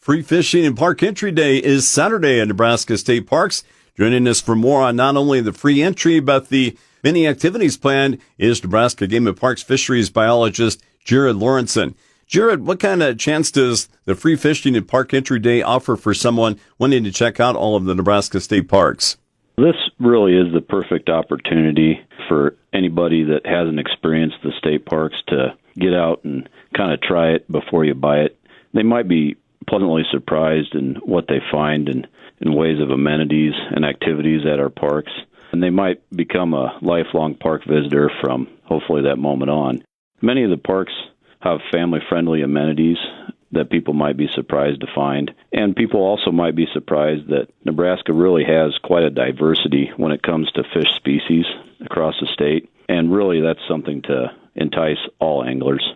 Free Fishing and Park Entry Day is Saturday at Nebraska State Parks. Joining us for more on not only the free entry, but the many activities planned is Nebraska Game and Parks Fisheries Biologist Jared Lorensen. Jared, what kind of chance does the Free Fishing and Park Entry Day offer for someone wanting to check out all of the Nebraska State Parks? This really is the perfect opportunity for anybody that hasn't experienced the state parks to get out and kind of try it before you buy it. They might be pleasantly surprised in what they find in ways of amenities and activities at our parks, and they might become a lifelong park visitor from hopefully that moment on. Many of the parks have family-friendly amenities that people might be surprised to find, and people also might be surprised that Nebraska really has quite a diversity when it comes to fish species across the state, and really that's something to entice all anglers.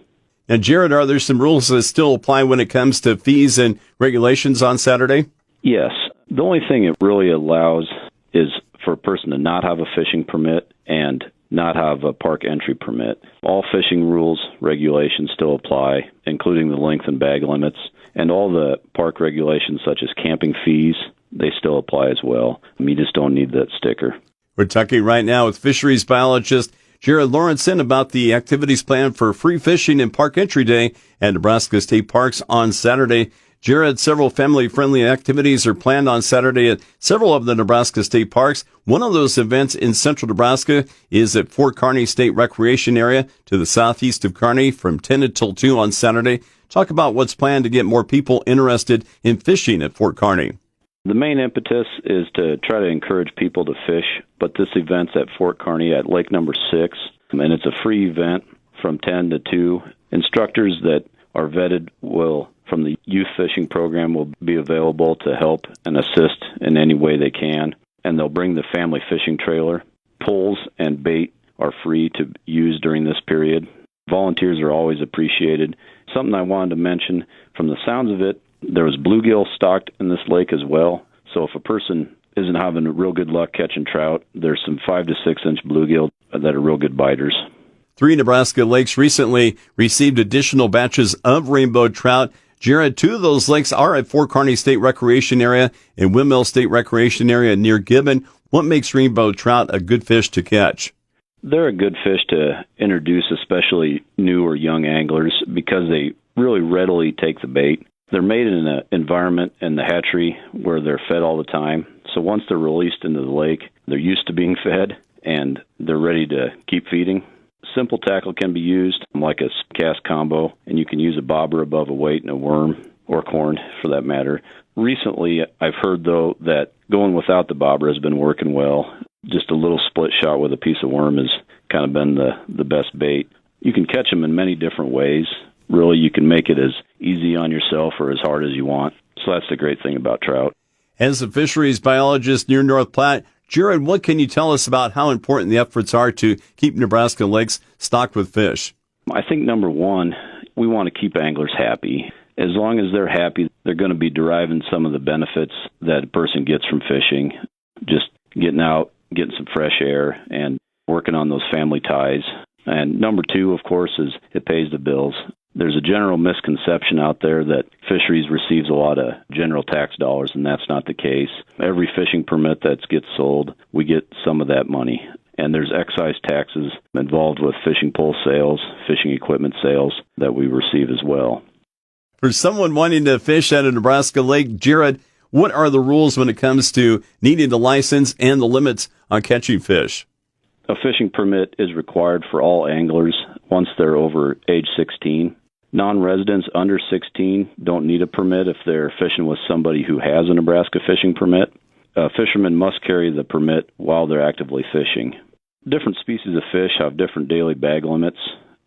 Now, Jared, are there some rules that still apply when it comes to fees and regulations on Saturday? Yes. The only thing it really allows is for a person to not have a fishing permit and not have a park entry permit. All fishing rules, regulations still apply, including the length and bag limits, and all the park regulations such as camping fees, they still apply as well. You just don't need that sticker. We're talking right now with Fisheries Biologist Jared Lorensen about the activities planned for Free Fishing and Park Entry Day at Nebraska State Parks on Saturday. Jared, several family-friendly activities are planned on Saturday at several of the Nebraska State Parks. One of those events in central Nebraska is at Fort Kearney State Recreation Area to the southeast of Kearney from 10 until 2 on Saturday. Talk about what's planned to get more people interested in fishing at Fort Kearney. The main impetus is to try to encourage people to fish, but this event's at Fort Kearney at Lake Number 6, and it's a free event from 10 to 2. Instructors that are vetted from the youth fishing program will be available to help and assist in any way they can, and they'll bring the family fishing trailer. Poles and bait are free to use during this period. Volunteers are always appreciated. Something I wanted to mention, from the sounds of it, there was bluegill stocked in this lake as well. So if a person isn't having real good luck catching trout, there's some 5 to 6 inch bluegill that are real good biters. 3 Nebraska lakes recently received additional batches of rainbow trout. Jared, 2 of those lakes are at Fort Kearney State Recreation Area and Windmill State Recreation Area near Gibbon. What makes rainbow trout a good fish to catch? They're a good fish to introduce, especially new or young anglers, because they really readily take the bait. They're made in an environment in the hatchery where they're fed all the time. So once they're released into the lake, they're used to being fed, and they're ready to keep feeding. Simple tackle can be used, like a cast combo, and you can use a bobber above a weight and a worm, or corn for that matter. Recently, I've heard, though, that going without the bobber has been working well. Just a little split shot with a piece of worm has kind of been the best bait. You can catch them in many different ways. Really, you can make it as easy on yourself or as hard as you want. So that's the great thing about trout. As a fisheries biologist near North Platte, Jared, what can you tell us about how important the efforts are to keep Nebraska lakes stocked with fish? I think, number one, we want to keep anglers happy. As long as they're happy, they're going to be deriving some of the benefits that a person gets from fishing. Just getting out, getting some fresh air, and working on those family ties. And number two, of course, is it pays the bills. There's a general misconception out there that fisheries receives a lot of general tax dollars, and that's not the case. Every fishing permit that gets sold, we get some of that money. And there's excise taxes involved with fishing pole sales, fishing equipment sales that we receive as well. For someone wanting to fish at a Nebraska lake, Jared, what are the rules when it comes to needing the license and the limits on catching fish? A fishing permit is required for all anglers once they're over age 16. Non-residents under 16 don't need a permit if they're fishing with somebody who has a Nebraska fishing permit. Fishermen must carry the permit while they're actively fishing. Different species of fish have different daily bag limits,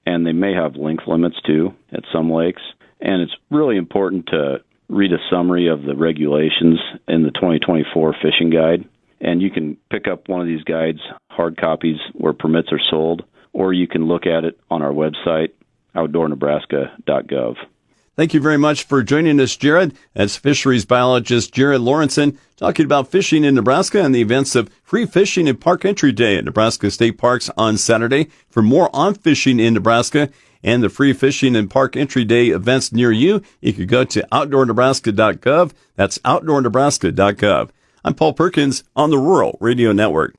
and they may have length limits too at some lakes. And it's really important to read a summary of the regulations in the 2024 fishing guide. And you can pick up one of these guides, hard copies where permits are sold, or you can look at it on our website, outdoornebraska.gov. Thank you very much for joining us, Jared. That's fisheries biologist Jared Lorensen talking about fishing in Nebraska and the events of Free Fishing and Park Entry Day at Nebraska State Parks on Saturday. For more on fishing in Nebraska and the Free Fishing and Park Entry Day events near you, you could go to outdoornebraska.gov. That's outdoornebraska.gov. I'm Paul Perkins on the Rural Radio Network.